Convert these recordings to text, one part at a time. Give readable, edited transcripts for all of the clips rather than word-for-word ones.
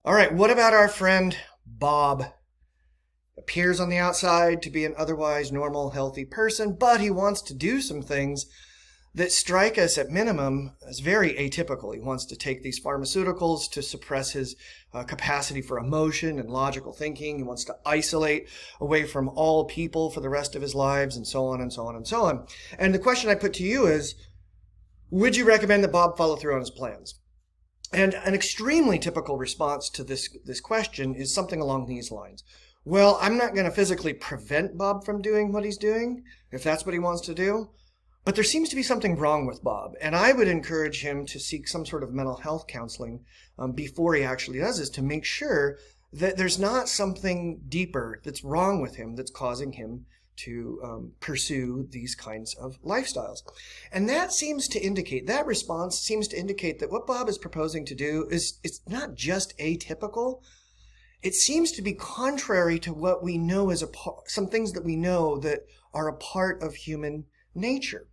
All right, what about our friend Bob? Appears on the outside to be an otherwise normal, healthy person, but he wants to do some things that strike us at minimum as very atypical. He wants to take these pharmaceuticals to suppress his capacity for emotion and logical thinking. He wants to isolate away from all people for the rest of his lives, and so on and so on and so on. And the question I put to you is, would you recommend that Bob follow through on his plans? And an extremely typical response to this question is something along these lines. Well, I'm not going to physically prevent Bob from doing what he's doing, if that's what he wants to do. But there seems to be something wrong with Bob, and I would encourage him to seek some sort of mental health counseling before he actually does this, to make sure that there's not something deeper that's wrong with him that's causing him to pursue these kinds of lifestyles. And that response seems to indicate that what Bob is proposing to do it's not just atypical. It seems to be contrary to what we know as some things that we know that are a part of human nature.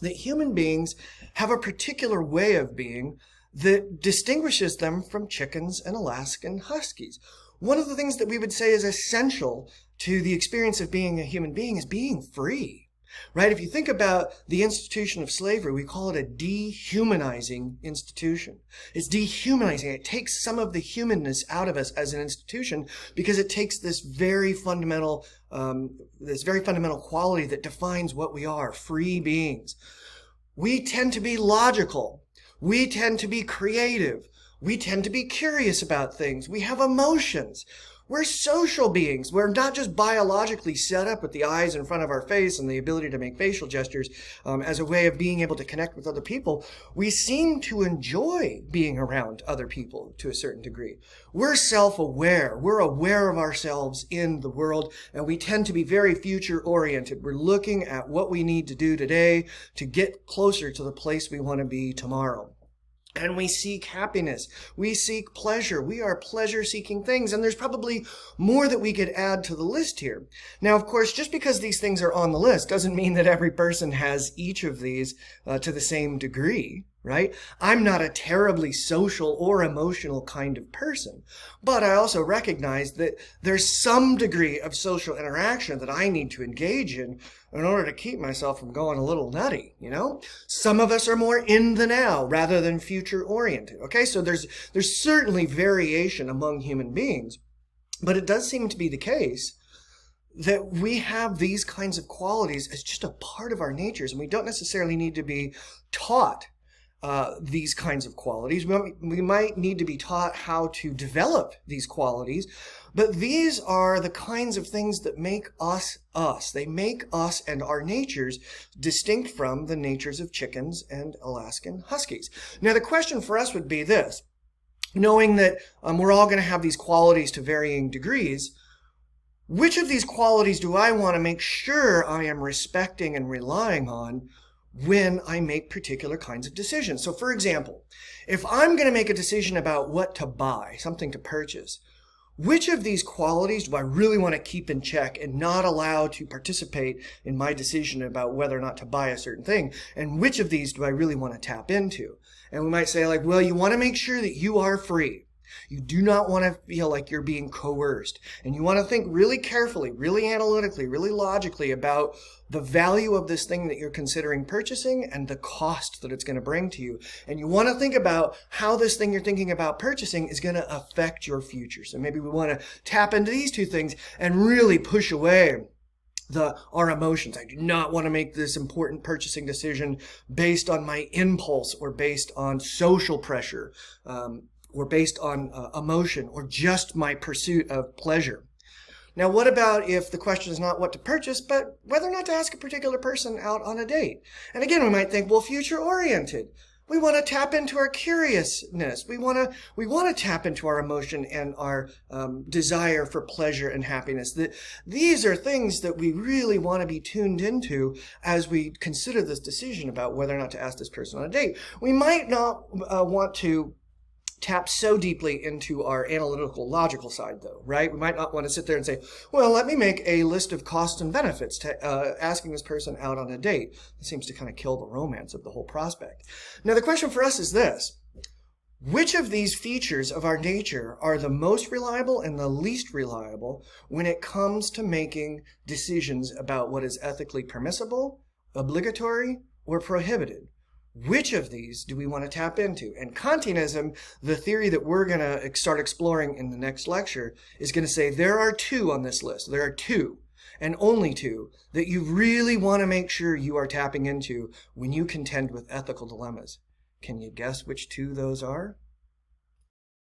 That human beings have a particular way of being that distinguishes them from chickens and Alaskan Huskies. One of the things that we would say is essential to the experience of being a human being is being free, right? If you think about the institution of slavery, we call it a dehumanizing institution. It's dehumanizing. It takes some of the humanness out of us as an institution because it takes this very fundamental quality that defines what we are, free beings. We tend to be logical. We tend to be creative. We tend to be curious about things. We have emotions. We're social beings. We're not just biologically set up with the eyes in front of our face and the ability to make facial gestures as a way of being able to connect with other people. We seem to enjoy being around other people to a certain degree. We're self-aware. We're aware of ourselves in the world, and we tend to be very future-oriented. We're looking at what we need to do today to get closer to the place we want to be tomorrow. And we seek happiness. We seek pleasure. We are pleasure-seeking things. And there's probably more that we could add to the list here. Now, of course, just because these things are on the list doesn't mean that every person has each of these to the same degree, right? I'm not a terribly social or emotional kind of person. But I also recognize that there's some degree of social interaction that I need to engage in order to keep myself from going a little nutty, you know? Some of us are more in the now rather than future oriented, okay? So there's certainly variation among human beings, but it does seem to be the case that we have these kinds of qualities as just a part of our natures, and we don't necessarily need to be taught these kinds of qualities. We might need to be taught how to develop these qualities, but these are the kinds of things that make us us. They make us and our natures distinct from the natures of chickens and Alaskan Huskies. Now, the question for us would be this. Knowing that we're all going to have these qualities to varying degrees, which of these qualities do I want to make sure I am respecting and relying on when I make particular kinds of decisions? So, for example, if I'm going to make a decision about what to buy, something to purchase, which of these qualities do I really want to keep in check and not allow to participate in my decision about whether or not to buy a certain thing? And which of these do I really want to tap into? And we might say, like, well, you want to make sure that you are free. You do not want to feel like you're being coerced. And you want to think really carefully, really analytically, really logically about the value of this thing that you're considering purchasing and the cost that it's going to bring to you. And you want to think about how this thing you're thinking about purchasing is going to affect your future. So maybe we want to tap into these two things and really push away our emotions. I do not want to make this important purchasing decision based on my impulse or based on social pressure. Or based on emotion, or just my pursuit of pleasure. Now, what about if the question is not what to purchase, but whether or not to ask a particular person out on a date? And again, we might think, well, future-oriented. We want to tap into our curiousness. We want to tap into our emotion and our desire for pleasure and happiness. These are things that we really want to be tuned into as we consider this decision about whether or not to ask this person on a date. We might not want to tap so deeply into our analytical, logical side, though, right? We might not want to sit there and say, well, let me make a list of costs and benefits to asking this person out on a date. It seems to kind of kill the romance of the whole prospect. Now, the question for us is this. Which of these features of our nature are the most reliable and the least reliable when it comes to making decisions about what is ethically permissible, obligatory, or prohibited? Which of these do we want to tap into? And Kantianism, the theory that we're going to start exploring in the next lecture, is going to say there are two on this list. There are two, and only two, that you really want to make sure you are tapping into when you contend with ethical dilemmas. Can you guess which two those are?